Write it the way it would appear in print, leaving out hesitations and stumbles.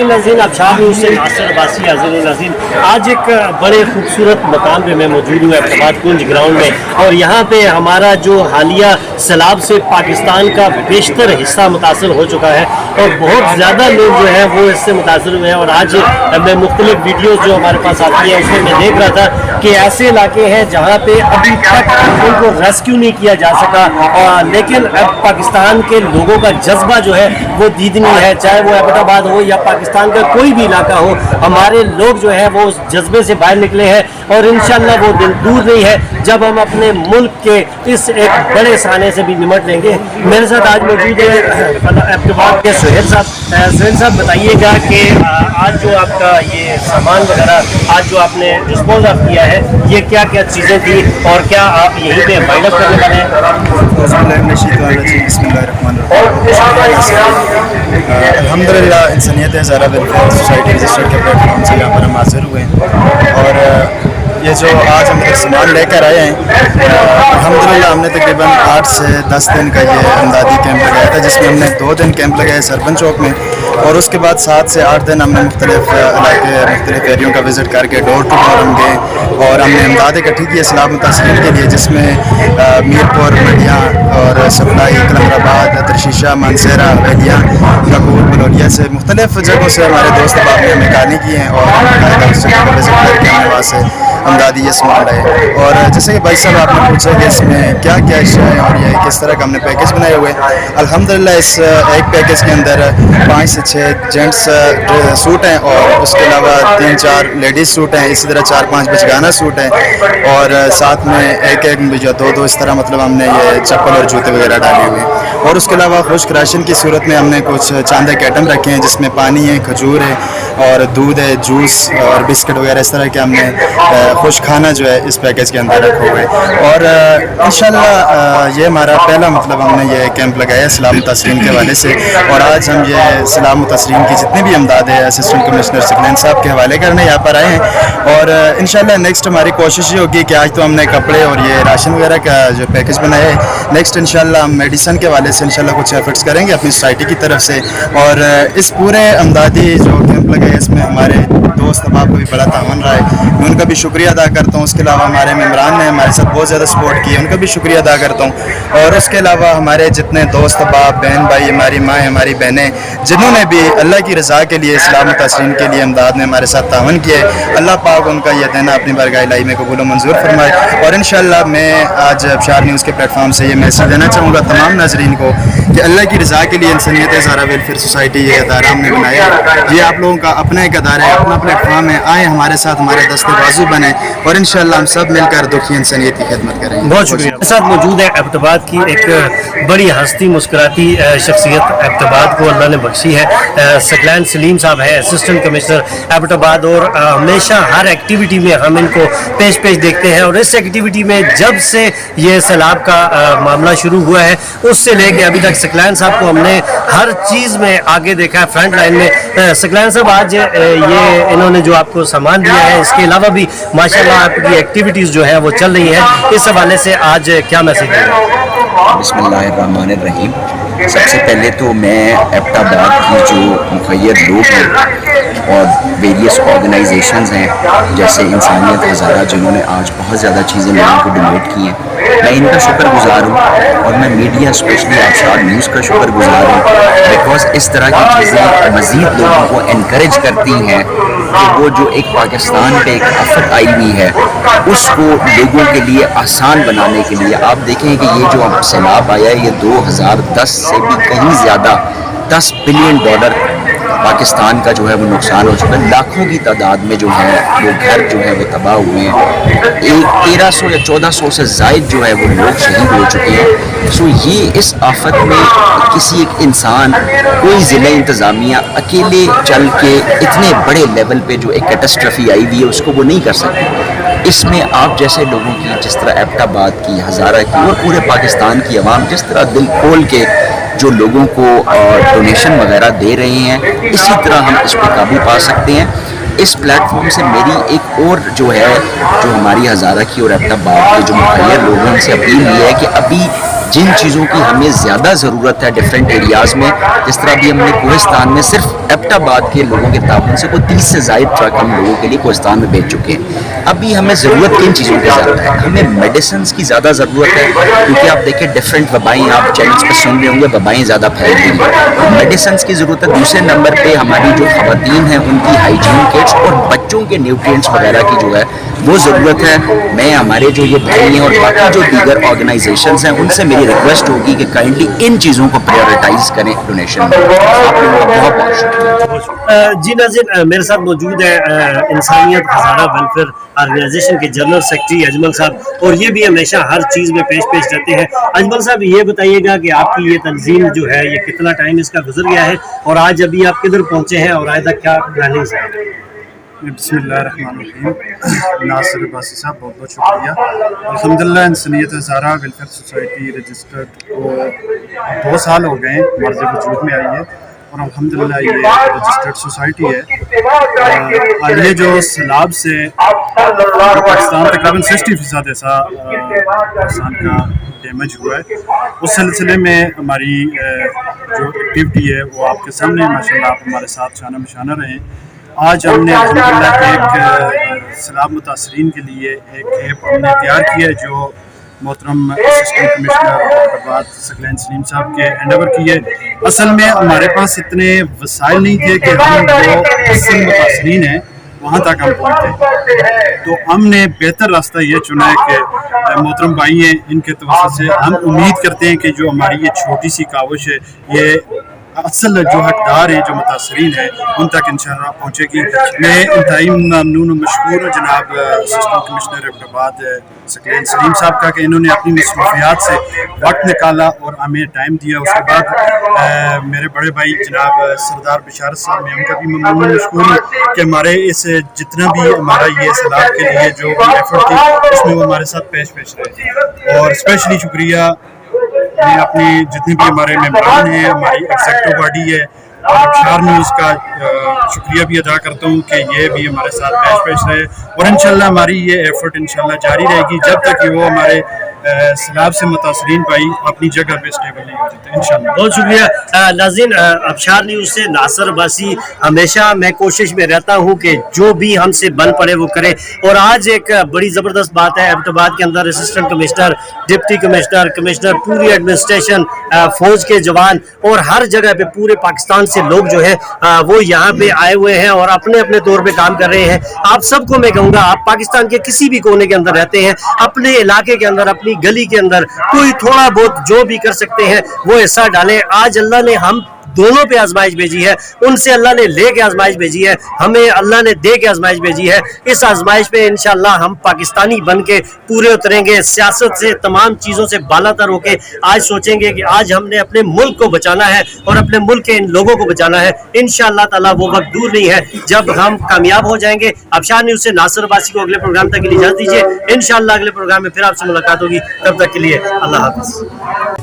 नाज़रीन, आबशार न्यूज़ से नासिर अब्बासी हाज़िर नाज़रीन। आज एक बड़े खूबसूरत मकाम पे मैं मौजूद हूँ, एबटाबाद कुंज ग्राउंड में, और यहाँ पे हमारा जो हालिया सैलाब से पाकिस्तान का बेशतर हिस्सा मुतासर हो चुका है और बहुत ज़्यादा लोग जो है वो इससे मुतासर हुए हैं। और आज मैं मुख्तलिफ वीडियोज़ जो हमारे पास आती है उसमें मैं देख रहा था कि ऐसे इलाके हैं जहाँ पे अभी तक उनको रेस्क्यू नहीं किया जा सका, लेकिन अब पाकिस्तान के लोगों का जज्बा जो है वो दीदनी है, चाहे वो एबटाबाद हो या पाकिस्तान का कोई भी इलाका हो। हमारे लोग जो है वो उस जज्बे से बाहर निकले हैं और इंशाल्लाह वो दिन दूर नहीं है जब हम अपने मुल्क के इस एक बड़े साने से भी निमट लेंगे। मेरे साथ आज मौजूद है एबटाबाद के सुहेल साहब। सुहेल साहब, बताइएगा कि आज जो आपका ये सामान वगैरह आज जो आपने डिस्पोज ऑफ किया है, ये क्या क्या चीज़ें थी और क्या आप यहीं पे फाइंड अप करने वाले हैं? अल्हम्दुलिल्लाह इंसानियत हज़ारा वेलफेयर सोसाइटी रजिस्टर्ड के प्लेटफॉर्म से यहाँ पर हम हाजिर हुए हैं और ये जो आज हम सामान लेकर आए हैं, अल्हम्दुलिल्लाह हमने तकरीबन 8 से 10 दिन का ये इमदादी कैंप लगाया था, जिसमें हमने 2 दिन कैंप लगाया सरपंच चौक में और उसके बाद 7 से 8 दिन हमने मुख्तलिफ इलाके मुख्तलिफ एरियों का विज़िट करके डोर टू डोर हम गए और हमने इमदाद इकट्ठी की इस्लाह मुतासरीन के लिए, जिसमें मीरपुर, मंडियाँ और सप्लाई, कलमराबाद, तरशीशा, मानसेरा, वैलियाँ, कपूर, बलोलिया से मुख्तलिफ जगहों से हमारे दोस्त अहबाब ने हमें गाली की हैं और विज़िट करके हमने वहाँ से इमदादी ये सामान लाए। और जैसे कि भाई साहब आपने पूछा कि इसमें क्या क्या अशिया है और ये किस तरह का हमने पैकेज बनाए हुए हैं, अल्हम्दुलिल्लाह इस एक पैकेज के अंदर 5 से 6 जेंट्स सूट हैं और उसके अलावा 3-4 लेडीज़ सूट हैं, इसी तरह 4-5 बचगाना सूट हैं और साथ में एक जो 2-2 इस तरह मतलब हमने ये चप्पल और जूते वगैरह डाले हुए हैं। और उसके अलावा खुश्क राशन की सूरत में हमने कुछ चंद एक आइटम रखे हैं, जिसमें पानी है, खजूर है और दूध है, जूस और बिस्किट वगैरह इस तरह के हमने खुश खाना जो है इस पैकेज के अंदर रखा हुआ है। और इंशाल्लाह ये हमारा पहला मतलब हमने ये कैंप लगाया सलाम तस्रीन के हवाले से, और आज हम ये सलाम तस्रीन की जितनी भी इमदाद है असिस्टेंट कमिश्नर सकलैन साहब के हवाले करने यहाँ पर आए हैं। और इंशाल्लाह नेक्स्ट हमारी कोशिश ये होगी कि आज तो हमने कपड़े और ये राशन वगैरह का जो पैकेज बनाया है, नेक्स्ट इंशाल्लाह हम मेडिसन के हवाले से इंशाल्लाह कुछ एफर्ट्स करेंगे अपनी सोसाइटी की तरफ से। और इस पूरे इमदादी जो कैंप लगे इसमें हमारे दोस्त अहबाब को भी बड़ा तावन रहा है, मैं उनका भी शुक्रिया अदा करता हूँ। उसके अलावा हमारे मेम्बरान ने हमारे साथ बहुत ज़्यादा सपोर्ट की है, उनका भी शुक्रिया अदा करता हूँ। और उसके अलावा हमारे जितने दोस्त अहबाब, बहन भाई, हमारी माँ, हमारी बहनें, जिन्होंने भी अल्लाह की रज़ा के लिए इस्लाम तस्लीम के लिए इमदाद में हमारे साथ तावन किया है, अल्लाह पाक उनका यह देना अपनी बारगाह इलाही में कबूल मंजूर फरमाए। और इंशाअल्लाह मैं आज आबशार न्यूज़ के प्लेटफॉर्म से ये मैसेज देना चाहूँगा तमाम नाजरीन को कि अल्लाह की रज़ा के लिए इंसानियत हज़ारा वेलफेयर सोसाइटी ये अदारा हमने बनाया, ये आप लोगों का अपना एक अदारा है, अपना प्लेटफॉर्म है। आए हमारे साथ, हमारे दस्ते बाजू बने और इंशाअल्लाह हम सब मिलकर दुखी इंसानियत की खिदमत करेंगे। बहुत शुक्रिया। मेरे साथ मौजूद है एबटाबाद की एक बड़ी हस्ती मुस्कुराती शख्सियत, एबटाबाद को अल्लाह ने बख्शी है। सकलैन सलीम साहब है असिस्टेंट कमिश्नर एबटाबाद, और हमेशा हर एक्टिविटी में हम इनको पेश देखते हैं। और इस एक्टिविटी में जब से ये सैलाब का मामला शुरू हुआ है उससे लेके अभी तक सकलैन साहब को हमने हर चीज़ में आगे देखा है, फ्रंट लाइन में। सकलैन साहब, आज ये इन्होंने जो आपको सामान दिया है, इसके अलावा भी माशाल्लाह आपकी एक्टिविटीज़ जो है वो चल रही है, इस हवाले से आज क्या मैसेज देंगे? बिस्मिल्लाहिर्रहमानिर्रहीम। सबसे पहले तो मैं एबटाबाद की जो मुखय्यद लोग हैं और वेरियस ऑर्गेनाइजेशंस हैं जैसे इंसानियत हज़ारा, जिन्होंने आज बहुत ज़्यादा चीज़ें लोगों को डोनेट की हैं, मैं इनका शुक्रगुजार हूँ। और मैं मीडिया स्पेशली आबशार न्यूज़ का शुक्रगुजार हूँ, बिकॉज इस तरह की चीज़ें मज़ीद लोगों को इनकरेज करती हैं कि वो जो एक पाकिस्तान पे एक आफत आई हुई है उसको लोगों के लिए आसान बनाने के लिए। आप देखें कि ये जो सैलाब आया है ये 2010 से भी कहीं ज़्यादा $10 बिलियन पाकिस्तान का जो है वो नुकसान हो चुका है। लाखों की तादाद में जो है वो घर जो है वो तबाह हुए हैं, 1300 या 1400 से ज़ायद जो है वो लोग शहीद हो चुके हैं। सो ये इस आफत में किसी एक इंसान, कोई ज़िला इंतज़ामिया अकेले चल के इतने बड़े लेवल पे जो एक कैटास्ट्रफी आई हुई है उसको वो नहीं कर सकते। इसमें आप जैसे लोगों की, जिस तरह एबटाबाद की, हज़ारा की और पूरे पाकिस्तान की आवाम जिस तरह दिल खोल के जो लोगों को डोनेशन वगैरह दे रहे हैं, इसी तरह हम इस पर काबू पा सकते हैं। इस प्लेटफॉर्म से मेरी एक और जो है, जो हमारी हज़ारा की और एबटाबाद के जो मुखय्यर लोगों से अपील ये है कि अभी जिन चीज़ों की हमें ज़्यादा ज़रूरत है डिफरेंट एरियाज़ में, जिस तरह भी हमने कोहिस्तान में सिर्फ एबटाबाद के लोगों के ताबन से कोई 30 से ज़ायद ट्रक हम लोगों के लिए कोहिस्तान में भेज चुके हैं। अभी हमें ज़रूरत किन चीज़ों की ज़रूरत है? हमें मेडिसिन की ज़्यादा ज़रूरत है, क्योंकि आप देखें डिफरेंट वबाएँ, आप चैनल्स पर सुन रहे होंगे, वबाएँ ज़्यादा फैल रही हैं, मेडिसिन की ज़रूरत है। दूसरे नंबर पर हमारी जो ख़वातीन हैं उनकी हाइजीन किट्स और बच्चों के न्यूट्रिएंट्स वगैरह की जो है वो ज़रूरत है। मैं हमारे जो ये भाई हैं और बाकी जो दीगर ऑर्गेनाइजेशंस हैं उनसे मेरी रिक्वेस्ट होगी कि काइंडली इन चीज़ों को प्रायोरिटाइज करें डोनेशन में। आप लोगों का बहुत बहुत शुक्रिया। जी नाज़रीन, मेरे साथ मौजूद है इंसानियत हज़ारा वेलफेयर ऑर्गेनाइजेशन के जनरल सेक्रेटरी अजमल साहब, और ये भी हमेशा हर चीज़ में पेश रहते हैं। अजमल साहब, ये बताइएगा कि आपकी ये तंजीम जो है ये कितना टाइम इसका गुजर गया है और आज अभी आप किधर पहुँचे हैं और आइंदा क्या प्लानिंग है? बिस्मिल्लाहिर्रहमानिर्रहीम। नासिर अब्बासी साहब बहुत बहुत शुक्रिया। अल्हम्दुलिल्लाह इंसानियत हज़ारा वेलफेयर सोसाइटी रजिस्टर्ड को 2 साल हो गए हैं, मर्ज़ वजूद में आई है और अल्हम्दुलिल्लाह ये रजिस्टर्ड सोसाइटी है। ये जो सैलाब से पाकिस्तान तकरीबन 60% ऐसा पाकिस्तान का डैमेज हुआ है, उस सिलसिले में हमारी जो एक्टिविटी है वो आपके सामने, माशाल्लाह आप हमारे साथ शाना बिशाना रहें। आज हमने अल्हम्दुलिल्लाह एक सैलाब मुतासरीन के लिए एक ऐप हमने तैयार किया है जो मोहतरम असिस्टेंट कमिश्नर एबटाबाद सकलैन सलीम साहब के हैंडओवर की है। असल में हमारे पास इतने वसाइल नहीं थे कि हम जो असल मुतासरीन हैं वहाँ तक हम पहुँचते, तो हमने बेहतर रास्ता ये चुना है कि मोहतरम भाई हैं, इनके तवज्जुह से हम उम्मीद करते हैं कि जो हमारी ये छोटी सी काविश है ये असल जो हकदार हैं, जो मुतासरीन हैं, उन तक इंशाअल्लाह पहुँचेगी। मैं इंतहाई ममनून और मशकूर हूँ जनाब असिस्टेंट कमिश्नर एबटाबाद सकलैन सलीम साहब का कि इन्होंने अपनी मसरूफियात से वक्त निकाला और हमें टाइम दिया। उसके बाद मेरे बड़े भाई जनाब सरदार बिशारत साहब, मैं उनका भी ममनून मशकूर हूँ कि हमारे इस जितना भी हमारा ये सैलाब के लिए जो भी एफर्ट थी उसमें वो हमारे साथ पेश रहे। और स्पेशली शुक्रिया मैं अपनी जितने भी हमारे मेहमान हैं, हमारी एग्जेक्टिव बॉडी है और अबशार न्यूज़ का शुक्रिया भी अदा करता हूँ कि ये भी हमारे साथ पेश रहे और इंशाल्लाह हमारी ये एफर्ट इंशाल्लाह जारी रहेगी जब तक कि वो हमारे सैलाब से मुतासरीन भाई अपनी जगह पे स्टेबल नहीं हो जाते इंशाल्लाह। बहुत शुक्रिया नाज़रीन, अबशार न्यूज़ से नासिर अब्बासी। हमेशा मैं कोशिश में रहता हूँ कि जो भी हमसे बन पड़े वो करे, और आज एक बड़ी ज़बरदस्त बात है, एबटाबाद के अंदर असिस्टेंट कमिश्नर, डिप्टी कमिश्नर, पूरी एडमिनिस्ट्रेशन, फौज के जवान और हर जगह पे पूरे पाकिस्तान से लोग जो है वो यहाँ पे आए हुए हैं और अपने अपने तौर पे काम कर रहे हैं। आप सबको मैं कहूँगा, आप पाकिस्तान के किसी भी कोने के अंदर रहते हैं, अपने इलाके के अंदर, अपनी गली के अंदर कोई थोड़ा बहुत जो भी कर सकते हैं वो हिस्सा डालें। आज अल्लाह ने हम दोनों पे आजमाइश भेजी है, उनसे अल्लाह ने ले के आजमाइश भेजी है, हमें अल्लाह ने दे के आजमाइश भेजी है। इस आजमाइश पे इंशाल्लाह हम पाकिस्तानी बन के पूरे उतरेंगे, सियासत से, तमाम चीज़ों से बालातर होके आज सोचेंगे कि आज हमने अपने मुल्क को बचाना है और अपने मुल्क के इन लोगों को बचाना है। इंशाल्लाह ताला वो वक्त दूर नहीं है जब हम कामयाब हो जाएंगे। अबशार न्यूज़ से नासिर अब्बासी को अगले प्रोग्राम तक के लिए इजाज़त दीजिए। इंशाल्लाह अगले प्रोग्राम में फिर आपसे मुलाकात होगी, तब तक के लिए अल्लाह हाफ़िज़।